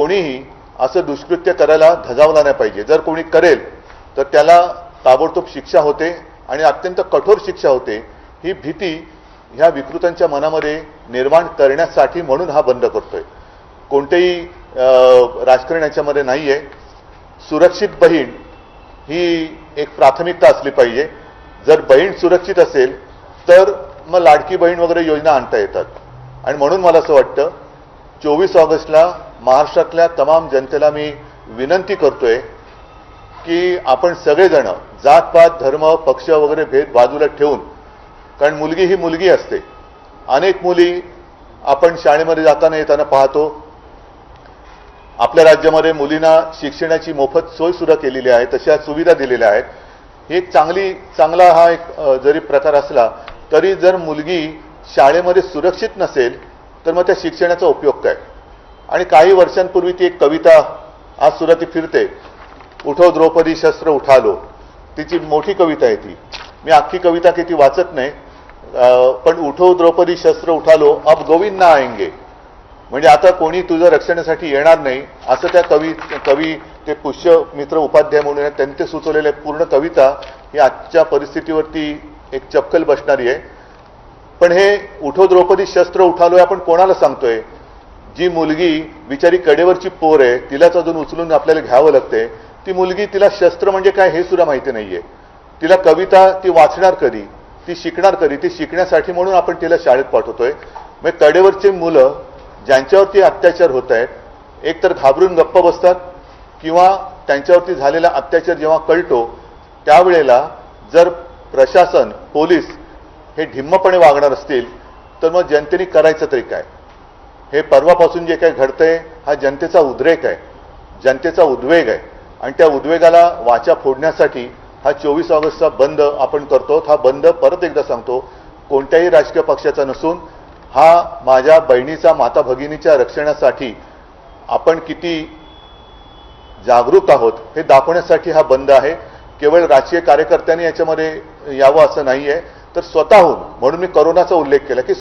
कोणीही असं दुष्कृत्य करायला धजावला नाही पाहिजे। जर कोणी करेल तर त्याला ताबडतोब शिक्षा होते आणि अत्यंत कठोर शिक्षा होते। ही भीती ह्या विकृतांच्या मनामध्ये निर्माण करण्यासाठी म्हणून हा बंद करतोय। कोणतेही राजकारण याच्यामध्ये नाहीये। सुरक्षित बहीण ही एक प्राथमिकता असली पाहिजे। जर बहीण सुरक्षित असेल तर मग लाडकी बहीण वगैरे योजना आणता येतात। आणि म्हणून मला असं वाटतं 24 ऑगस्टला महाराष्ट्रातल्या तमाम जनतेला मी विनंती करतोय की आपण सगळेजण जातपात धर्म पक्ष वगैरे भेद बाजूला ठेवून, कारण मुलगी ही मुलगी असते। अनेक मुली आपण शाळेमध्ये जाताना येताना पाहतो। आपल्या राज्यामध्ये मुलींना शिक्षणाची मोफत सोय सुद्धा केलेली आहे, तशा सुविधा दिलेल्या आहेत। ही एक चांगला हा एक जरी प्रकार असला तरी जर मुलगी शाळेमध्ये सुरक्षित नसेल तर मग त्या शिक्षणाचा उपयोग काय। आणि काही वर्षांपूर्वी ती एक कविता आज सुद्धा ती फिरते, उठो द्रौपदी शस्त्र उठालो। तिची मोठी कविता आहे ती, मी अख्खी कविता किती वाचत नाही, पण उठो द्रौपदी शस्त्र उठालो अब गोविंद ना आएंगे, म्हणजे आता कोणी तुझ्या रक्षणासाठी येणार नाही असं त्या कवी ते पुष्यमित्र उपाध्याय म्हणून त्यांनी सुचवलेल्या पूर्ण कविता ही आजच्या परिस्थितीवरती एक चपकल बसणारी आहे। पण हे उठो द्रौपदी शस्त्र उठालोय आपण कोणाला सांगतोय? जी मुलगी बिचारी कडेवरची पोर आहे, तिलाच अजून उचलून आपल्याला घ्यावं लागते। ती मुलगी, तिला शस्त्र म्हणजे काय हे सुद्धा माहिती नाहीये। तिला कविता ती वाचणार कधी, ती शिकणार कधी? ती शिकण्यासाठी म्हणून आपण तिला शाळेत पाठवतोय। मग कडेवरची मुलं ज्यांच्यावरती अत्याचार होत आहेत, एक तर घाबरून गप्प बसतात किंवा त्यांच्यावरती झालेला अत्याचार जेव्हा कळतो त्यावेळेला जर प्रशासन पोलीस हे ढिम्मपणे वागणार असतील तर मग जनतेने करायचं तरी काय? हे परवापासून जे काही घडतंय हा जनतेचा उद्रेक आहे, जनतेचा उद्वेग आहे। आणि त्या उद्वेगाला वाचा फोडण्यासाठी हा 24 ऑगस्टचा बंद आपण करतो। हा बंद परत एकदा सांगतो कोणत्याही राजकीय पक्षाचा नसून हा माझ्या बहिणीचा माता भगिनीच्या रक्षणासाठी आपण किती जागरूक आहोत हे दाखवण्यासाठी हा बंद आहे। केवळ राजकीय कार्यकर्त्यांनी याच्यामध्ये यावं असं नाहीये, तर स्वतःहून, म्हणून मी करोनाचा उल्लेख केला की